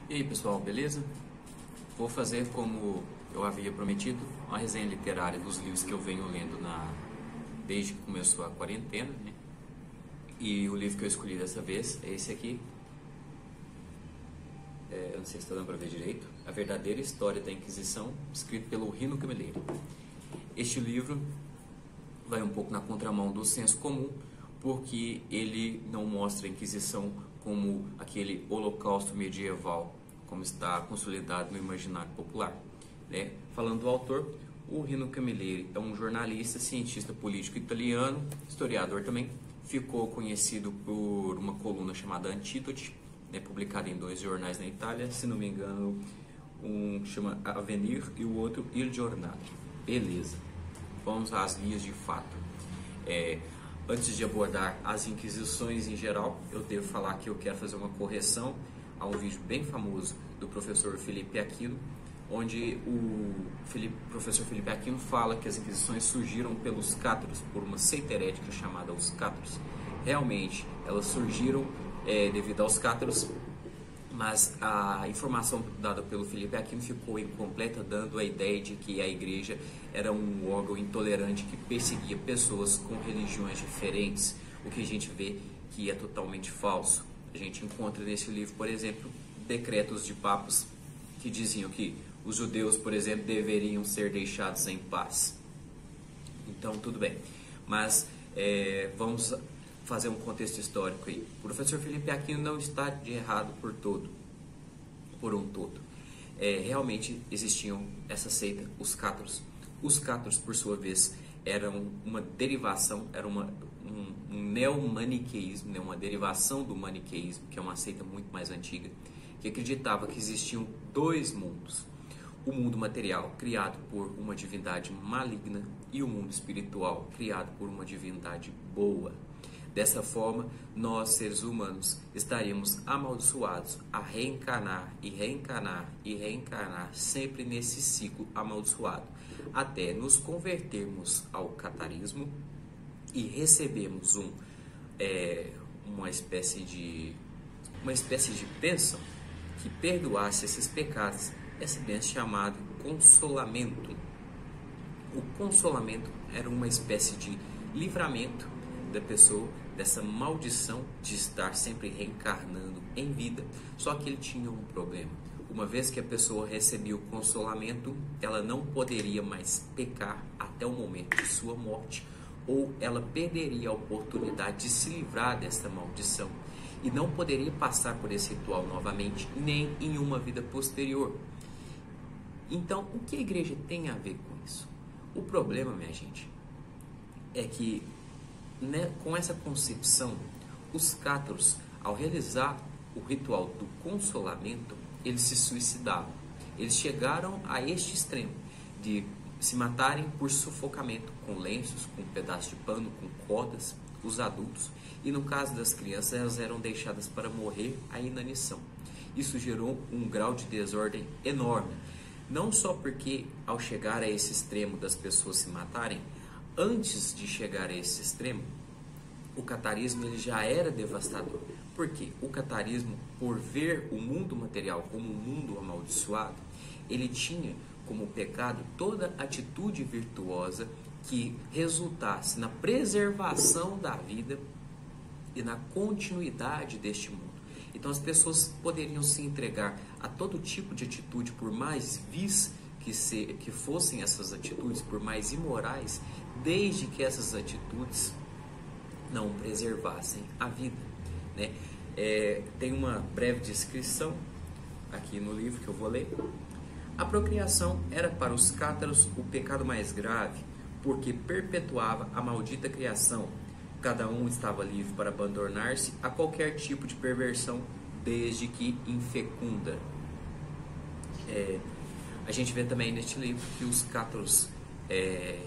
E aí pessoal, beleza? Vou fazer, como eu havia prometido, uma resenha literária dos livros que eu venho lendo desde que começou a quarentena, né? E o livro que eu escolhi dessa vez é esse aqui. Eu não sei se está dando para ver direito. A Verdadeira História da Inquisição, escrito pelo Rino Camilleri. Este livro vai um pouco na contramão do senso comum, porque ele não mostra a Inquisição como aquele holocausto medieval, como está consolidado no imaginário popular, né? Falando do autor, o Rino Camilleri é um jornalista, cientista político italiano, historiador também. Ficou conhecido por uma coluna chamada Antídote, né, publicada em 2 jornais na Itália, se não me engano, um chama Avenir e o outro Il Giornale. Beleza, vamos às vias de fato. Antes de abordar as Inquisições em geral, eu devo falar que eu quero fazer uma correção a um vídeo bem famoso do professor Felipe Aquino, onde o professor Felipe Aquino fala que as Inquisições surgiram pelos cátaros, por uma seita herética chamada os cátaros. Realmente, elas surgiram devido aos cátaros, mas a informação dada pelo Felipe Aquino ficou incompleta, dando a ideia de que a igreja era um órgão intolerante que perseguia pessoas com religiões diferentes, o que a gente vê que é totalmente falso. A gente encontra nesse livro, por exemplo, decretos de papas que diziam que os judeus, por exemplo, deveriam ser deixados em paz. Então, tudo bem. Mas vamos fazer um contexto histórico aí. O professor Felipe Aquino não está de errado por um todo. Realmente existiam essa seita, os cátaros. Os cátaros, por sua vez, eram uma derivação, era um neomaniqueísmo, né, uma derivação do maniqueísmo, que é uma seita muito mais antiga, que acreditava que existiam 2 mundos. O mundo material, criado por uma divindade maligna, e o mundo espiritual, criado por uma divindade boa. Dessa forma, nós, seres humanos, estaríamos amaldiçoados a reencarnar e reencarnar e reencarnar sempre nesse ciclo amaldiçoado, até nos convertermos ao catarismo e recebemos uma espécie de bênção que perdoasse esses pecados, essa bênção chamada consolamento. O consolamento era uma espécie de livramento da pessoa dessa maldição de estar sempre reencarnando em vida. Só que ele tinha um problema. Uma vez que a pessoa recebia o consolamento, ela não poderia mais pecar até o momento de sua morte, ou ela perderia a oportunidade de se livrar dessa maldição e não poderia passar por esse ritual novamente, nem em uma vida posterior. Então, o que a igreja tem a ver com isso? O problema, minha gente, é que com essa concepção, os cátaros, ao realizar o ritual do consolamento, eles se suicidavam. Eles chegaram a este extremo de se matarem por sufocamento, com lenços, com pedaços de pano, com cordas, os adultos. E no caso das crianças, elas eram deixadas para morrer à inanição. Isso gerou um grau de desordem enorme. Não só porque, ao chegar a esse extremo das pessoas se matarem, antes de chegar a esse extremo, o catarismo ele já era devastador. Por quê? O catarismo, por ver o mundo material como um mundo amaldiçoado, ele tinha como pecado toda atitude virtuosa que resultasse na preservação da vida e na continuidade deste mundo. Então as pessoas poderiam se entregar a todo tipo de atitude, por mais vis que fossem essas atitudes, por mais imorais, desde que essas atitudes não preservassem a vida, né? Tem uma breve descrição aqui no livro que eu vou ler. A procriação era para os cátaros o pecado mais grave, porque perpetuava a maldita criação. Cada um estava livre para abandonar-se a qualquer tipo de perversão, desde que infecunda. A gente vê também neste livro que os cátaros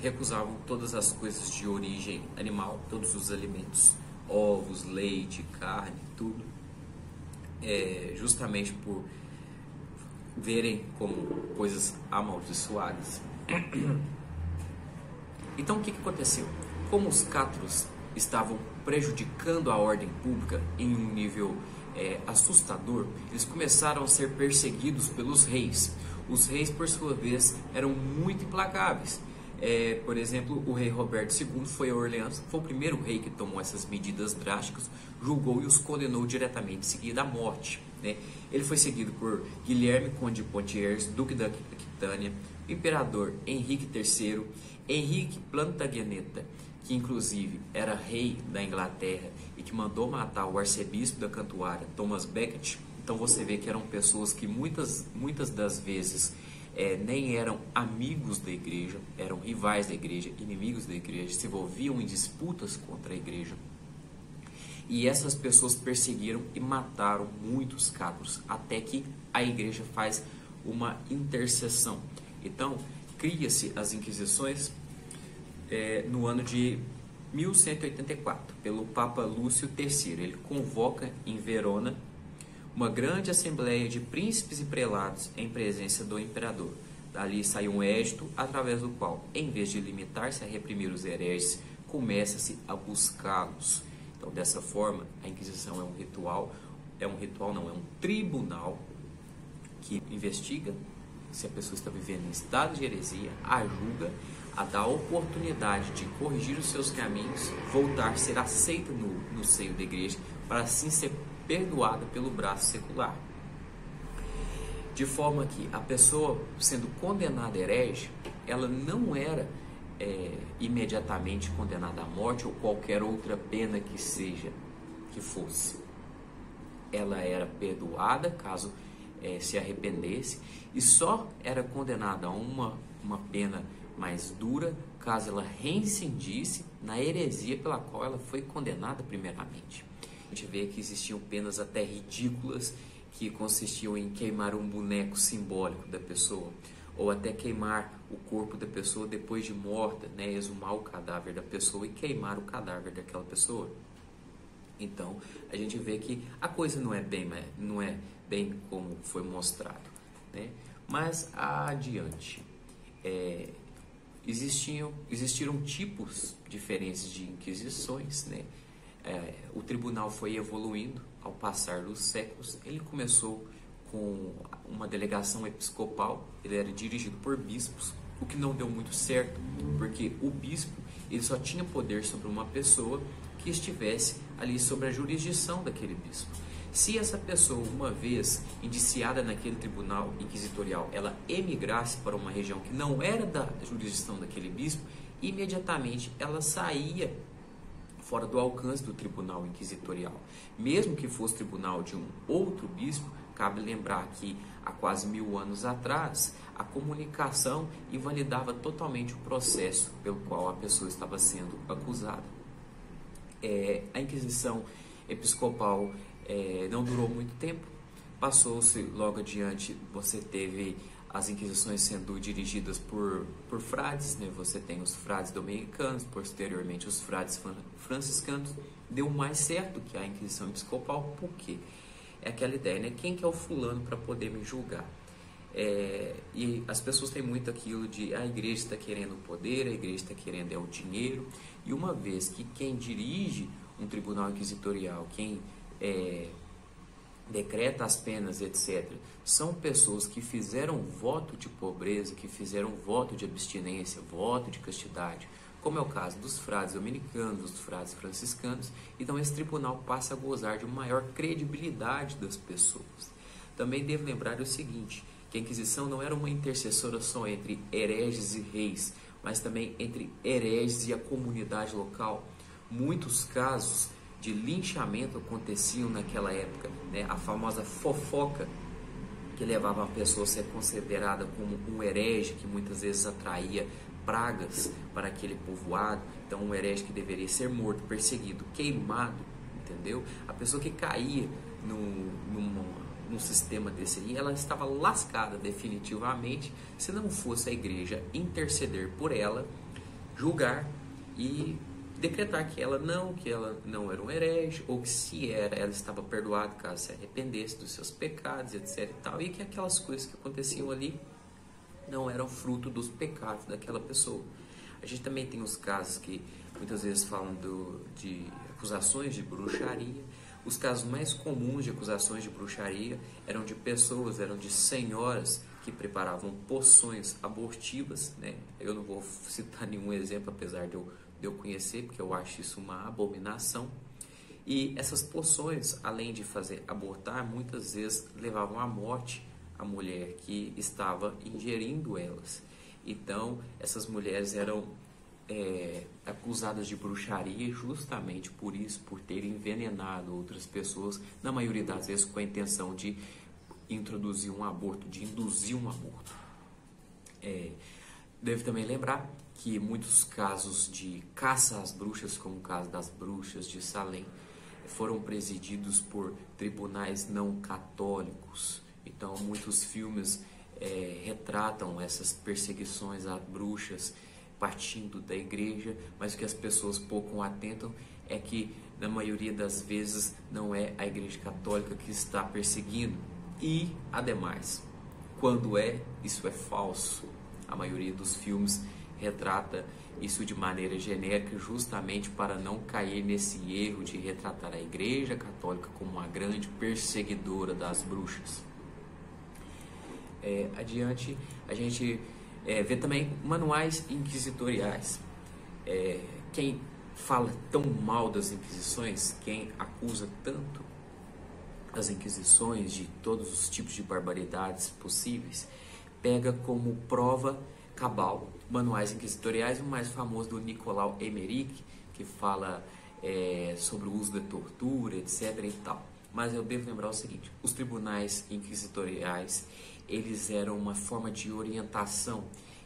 recusavam todas as coisas de origem animal, todos os alimentos, ovos, leite, carne, tudo, justamente por verem como coisas amaldiçoadas. Então o que aconteceu? Como os cátaros estavam prejudicando a ordem pública em um nível assustador, eles começaram a ser perseguidos pelos reis. Os reis, por sua vez, eram muito implacáveis. Por exemplo, o rei Roberto II foi a Orleans, foi o primeiro rei que tomou essas medidas drásticas, julgou e os condenou diretamente em seguida à morte. Ele foi seguido por Guilherme, conde de Poitiers, duque da Aquitânia, imperador Henrique III, Henrique Plantageneta, que inclusive era rei da Inglaterra e que mandou matar o arcebispo da Cantuária, Thomas Becket. Então você vê que eram pessoas que muitas das vezes nem eram amigos da igreja, eram rivais da igreja, inimigos da igreja, se envolviam em disputas contra a igreja. E essas pessoas perseguiram e mataram muitos cabos, até que a igreja faz uma intercessão. Então, cria-se as Inquisições no ano de 1184, pelo Papa Lúcio III. Ele convoca em Verona uma grande assembleia de príncipes e prelados em presença do imperador. Dali sai um edito, através do qual, em vez de limitar-se a reprimir os hereges, começa-se a buscá-los. Então, dessa forma, a Inquisição é um ritual, é um tribunal que investiga se a pessoa está vivendo em estado de heresia, a julga, a dar a oportunidade de corrigir os seus caminhos, voltar, ser aceita no seio da igreja, para assim ser perdoada pelo braço secular. De forma que a pessoa, sendo condenada herege, ela não era imediatamente condenada à morte ou qualquer outra pena que fosse. Ela era perdoada caso se arrependesse, e só era condenada a uma pena mais dura caso ela reincendisse na heresia pela qual ela foi condenada primeiramente. A gente vê que existiam penas até ridículas, que consistiam em queimar um boneco simbólico da pessoa, ou até queimar o corpo da pessoa depois de morta, exumar o cadáver da pessoa e queimar o cadáver daquela pessoa. Então, a gente vê que a coisa não é bem como foi mostrado. Mas, adiante, existiram tipos diferentes de inquisições. O tribunal foi evoluindo ao passar dos séculos. Ele começou com uma delegação episcopal, ele era dirigido por bispos, o que não deu muito certo, porque o bispo ele só tinha poder sobre uma pessoa que estivesse ali sobre a jurisdição daquele bispo. Se essa pessoa, uma vez indiciada naquele tribunal inquisitorial, ela emigrasse para uma região que não era da jurisdição daquele bispo, imediatamente ela saía fora do alcance do tribunal inquisitorial. Mesmo que fosse tribunal de um outro bispo, cabe lembrar que há quase 1000 anos atrás, a comunicação invalidava totalmente o processo pelo qual a pessoa estava sendo acusada. A Inquisição Episcopal não durou muito tempo, passou-se logo adiante, você teve as inquisições sendo dirigidas por frades, você tem os frades dominicanos, posteriormente os frades franciscanos. Deu mais certo que a Inquisição Episcopal, por quê? É aquela ideia, quem que é o fulano para poder me julgar? E as pessoas têm muito aquilo de a igreja está querendo o poder, a igreja está querendo o dinheiro, e uma vez que quem dirige um tribunal inquisitorial, quem decreta as penas, etc., são pessoas que fizeram voto de pobreza, que fizeram voto de abstinência, voto de castidade, como é o caso dos frades dominicanos, dos frades franciscanos. Então esse tribunal passa a gozar de maior credibilidade das pessoas. Também devo lembrar o seguinte, que a Inquisição não era uma intercessora só entre hereges e reis, mas também entre hereges e a comunidade local. Muitos casos de linchamento aconteciam naquela época, a famosa fofoca, que levava a pessoa a ser considerada como um herege, que muitas vezes atraía pragas para aquele povoado. Então um herege que deveria ser morto, perseguido, queimado, entendeu? A pessoa que caía num sistema desse aí, ela estava lascada definitivamente, se não fosse a igreja interceder por ela, julgar e decretar que ela não era um herege, ou que se era, ela estava perdoada caso se arrependesse dos seus pecados, etc. e tal, e que aquelas coisas que aconteciam ali não eram fruto dos pecados daquela pessoa. A gente também tem os casos que muitas vezes falam de acusações de bruxaria, Os casos mais comuns de acusações de bruxaria eram de pessoas, eram de senhoras que preparavam poções abortivas, né? Eu não vou citar nenhum exemplo, apesar de eu conhecer, porque eu acho isso uma abominação. E essas poções, além de fazer abortar, muitas vezes levavam à morte a mulher que estava ingerindo elas. Então, essas mulheres eram acusadas de bruxaria justamente por isso, por terem envenenado outras pessoas, na maioria das vezes com a intenção de introduzir um aborto, de induzir um aborto. Deve também lembrar que muitos casos de caça às bruxas, como o caso das bruxas de Salem, foram presididos por tribunais não católicos. Então, muitos filmes retratam essas perseguições a bruxas partindo da igreja, mas o que as pessoas pouco atentam é que, na maioria das vezes, não é a igreja católica que está perseguindo. E, ademais, quando isso é falso. A maioria dos filmes retrata isso de maneira genérica, justamente para não cair nesse erro de retratar a igreja católica como uma grande perseguidora das bruxas. Adiante, a gente vê também manuais inquisitoriais. Quem fala tão mal das inquisições, quem acusa tanto as inquisições de todos os tipos de barbaridades possíveis, pega como prova cabal manuais inquisitoriais, o mais famoso do Nicolau Emmerich, que fala sobre o uso da tortura, etc. e tal. Mas eu devo lembrar o seguinte: os tribunais inquisitoriais, eles eram uma forma de orientação,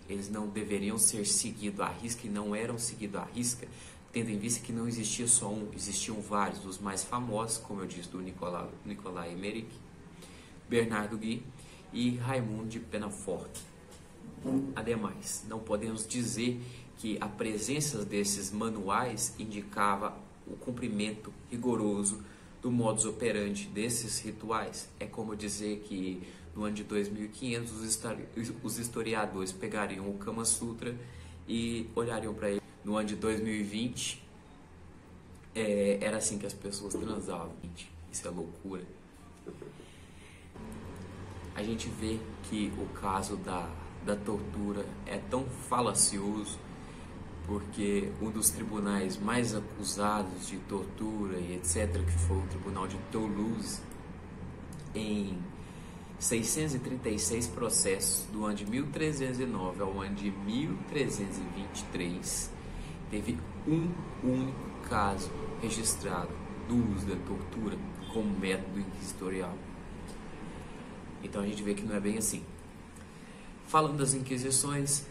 eles não deveriam ser seguidos à risca e não eram seguidos à risca, tendo em vista que não existia só um, existiam vários. Os mais famosos, como eu disse, do Nicolau Emmerich, Bernardo Guy e Raimundo de Penafort. Ademais, não podemos dizer que a presença desses manuais indicava o cumprimento rigoroso do modus operandi desses rituais. É como dizer que no ano de 2500 os historiadores pegariam o Kama Sutra e olhariam para ele. No ano de 2020 era assim que as pessoas transavam. Isso é loucura. A gente vê que o caso da tortura é tão falacioso, porque um dos tribunais mais acusados de tortura e etc., que foi o Tribunal de Toulouse, em 636 processos do ano de 1309 ao ano de 1323, teve um único caso registrado do uso da tortura como método inquisitorial. Então a gente vê que não é bem assim. Falando das inquisições,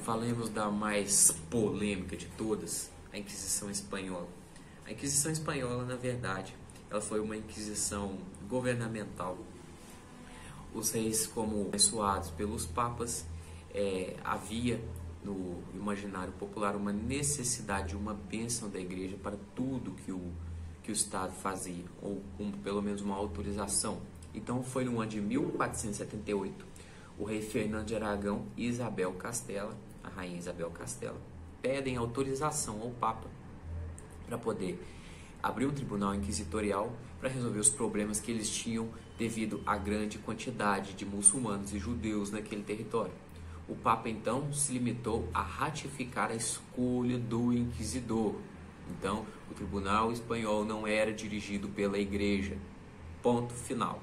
falemos da mais polêmica de todas, a Inquisição Espanhola. A Inquisição Espanhola, na verdade, ela foi uma inquisição governamental. Os reis, como abençoados pelos papas, havia no imaginário popular uma necessidade de uma bênção da igreja para tudo que o Estado fazia, ou pelo menos uma autorização. Então foi no ano de 1478, o rei Fernando de Aragão e Isabel Castela, a rainha Isabel Castela, pedem autorização ao Papa para poder abrir um tribunal inquisitorial para resolver os problemas que eles tinham devido à grande quantidade de muçulmanos e judeus naquele território. O Papa então se limitou a ratificar a escolha do inquisidor. Então, o tribunal espanhol não era dirigido pela igreja. Ponto final.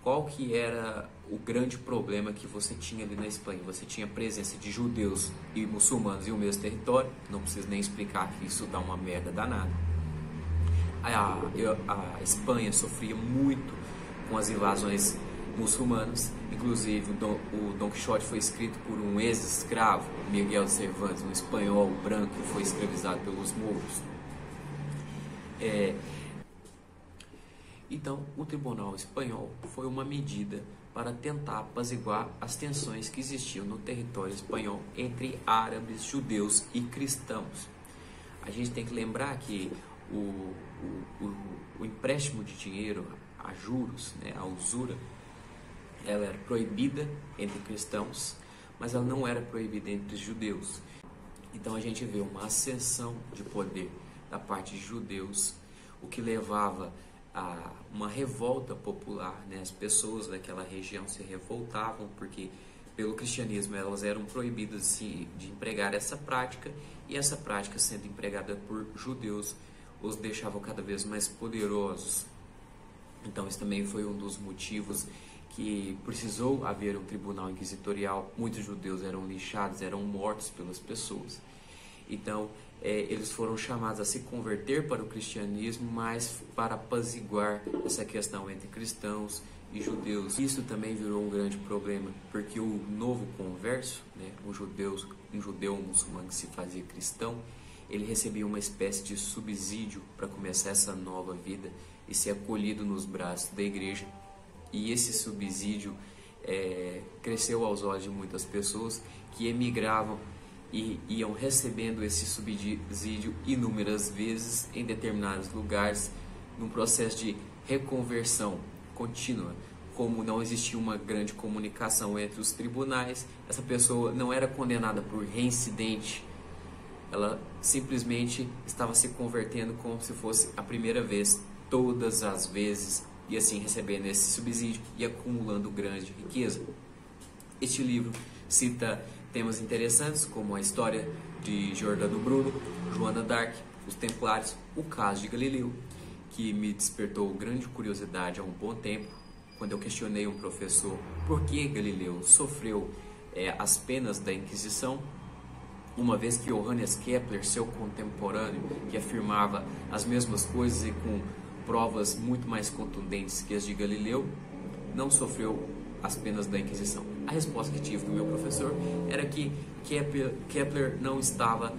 Qual que era o grande problema que você tinha ali na Espanha? Você tinha a presença de judeus e muçulmanos em um mesmo território. Não preciso nem explicar que isso dá uma merda danada. A Espanha sofria muito com as invasões muçulmanas. Inclusive, o Dom Quixote foi escrito por um ex-escravo, Miguel de Cervantes, um espanhol branco que foi escravizado pelos mouros. Então, o Tribunal Espanhol foi uma medida para tentar apaziguar as tensões que existiam no território espanhol entre árabes, judeus e cristãos. A gente tem que lembrar que o empréstimo de dinheiro a juros, né, a usura, ela era proibida entre cristãos, mas ela não era proibida entre judeus. Então a gente vê uma ascensão de poder da parte de judeus. o que levava a uma revolta popular, né? As pessoas daquela região se revoltavam porque pelo cristianismo elas eram proibidas de empregar essa prática, e essa prática, sendo empregada por judeus, os deixava cada vez mais poderosos. Então esse também foi um dos motivos que precisou haver um tribunal inquisitorial. Muitos judeus eram lixados, eram mortos pelas pessoas. Então eles foram chamados a se converter para o cristianismo, mas para apaziguar essa questão entre cristãos e judeus. Isso também virou um grande problema, porque o novo converso, né, um judeu muçulmano que se fazia cristão, ele recebia uma espécie de subsídio para começar essa nova vida e ser acolhido nos braços da igreja. E esse subsídio cresceu aos olhos de muitas pessoas que emigravam e iam recebendo esse subsídio inúmeras vezes em determinados lugares, num processo de reconversão contínua. Como não existia uma grande comunicação entre os tribunais, essa pessoa não era condenada por reincidente, ela simplesmente estava se convertendo como se fosse a primeira vez, todas as vezes, e assim recebendo esse subsídio e acumulando grande riqueza. Este livro cita temas interessantes como a história de Giordano Bruno, Joana d'Arc, os Templários, o caso de Galileu, que me despertou grande curiosidade há um bom tempo, quando eu questionei um professor por que Galileu sofreu as penas da Inquisição, uma vez que Johannes Kepler, seu contemporâneo, que afirmava as mesmas coisas e com provas muito mais contundentes que as de Galileu, não sofreu as penas da Inquisição. A resposta que tive do meu professor era que Kepler não estava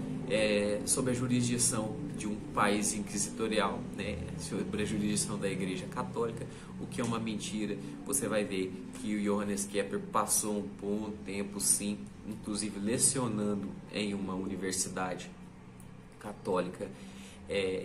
sob a jurisdição de um país inquisitorial, né, sob a jurisdição da Igreja Católica, o que é uma mentira. Você vai ver que o Johannes Kepler passou um bom tempo, sim, inclusive lecionando em uma universidade católica,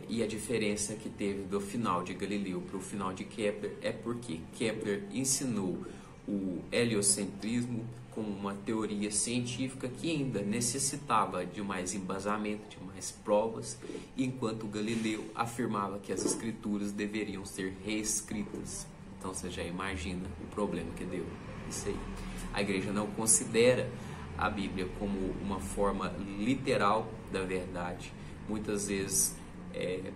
e a diferença que teve do final de Galileu para o final de Kepler é porque Kepler ensinou o heliocentrismo como uma teoria científica que ainda necessitava de mais embasamento, de mais provas, enquanto Galileu afirmava que as escrituras deveriam ser reescritas. Então você já imagina o problema que deu isso aí. A igreja não considera a Bíblia como uma forma literal da verdade. Muitas vezes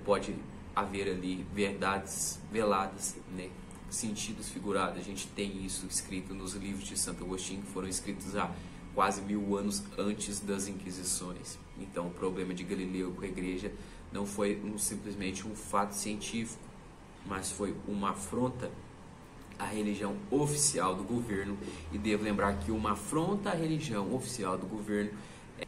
pode haver ali verdades veladas, né? Sentidos figurados. A gente tem isso escrito nos livros de Santo Agostinho, que foram escritos há quase 1000 anos antes das Inquisições. Então o problema de Galileu com a igreja não foi simplesmente um fato científico, mas foi uma afronta à religião oficial do governo. E devo lembrar que uma afronta à religião oficial do governo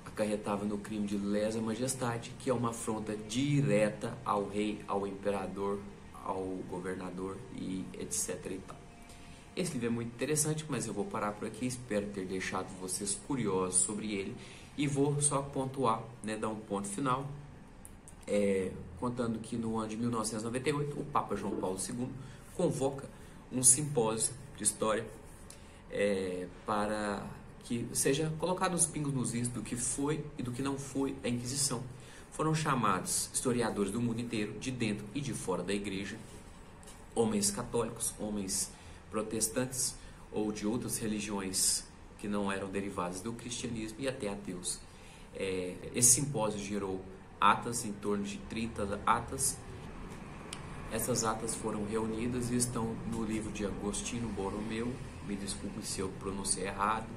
acarretava no crime de lesa majestade, que é uma afronta direta ao rei, ao imperador, ao governador e etc. e tal. Esse livro é muito interessante, mas eu vou parar por aqui. Espero ter deixado vocês curiosos sobre ele e vou só pontuar, né, dar um ponto final, contando que no ano de 1998 o Papa João Paulo II convoca um simpósio de história para que seja colocado os pingos nos is do que foi e do que não foi a Inquisição. Foram chamados historiadores do mundo inteiro, de dentro e de fora da igreja, homens católicos, homens protestantes ou de outras religiões que não eram derivadas do cristianismo, e até ateus. Esse simpósio gerou atas, em torno de 30 atas. Essas atas foram reunidas e estão no livro de Agostino Borromeo, me desculpe se eu pronunciei errado,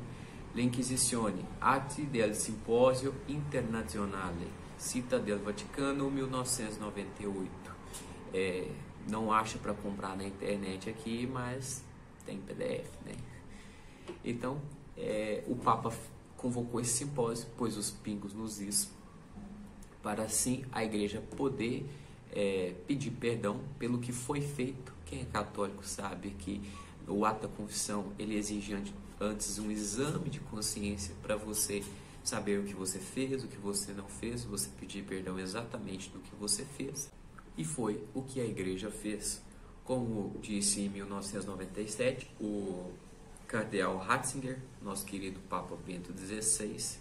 L'Inquisizione, Atti del Simposio Internazionale, Cita del Vaticano, 1998. Não acha para comprar na internet aqui, mas tem PDF, né? Então, o Papa convocou esse simpósio, pôs os pingos nos is, para assim a igreja poder pedir perdão pelo que foi feito. Quem é católico sabe que o ato da confissão, ele exige antes um exame de consciência para você saber o que você fez, o que você não fez, você pedir perdão exatamente do que você fez. E foi o que a igreja fez. Como disse em 1997 o cardeal Ratzinger, nosso querido Papa Bento XVI,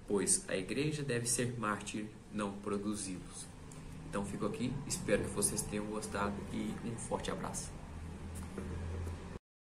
pois a igreja deve ser mártir, não produzi-los. Então fico aqui, espero que vocês tenham gostado e um forte abraço.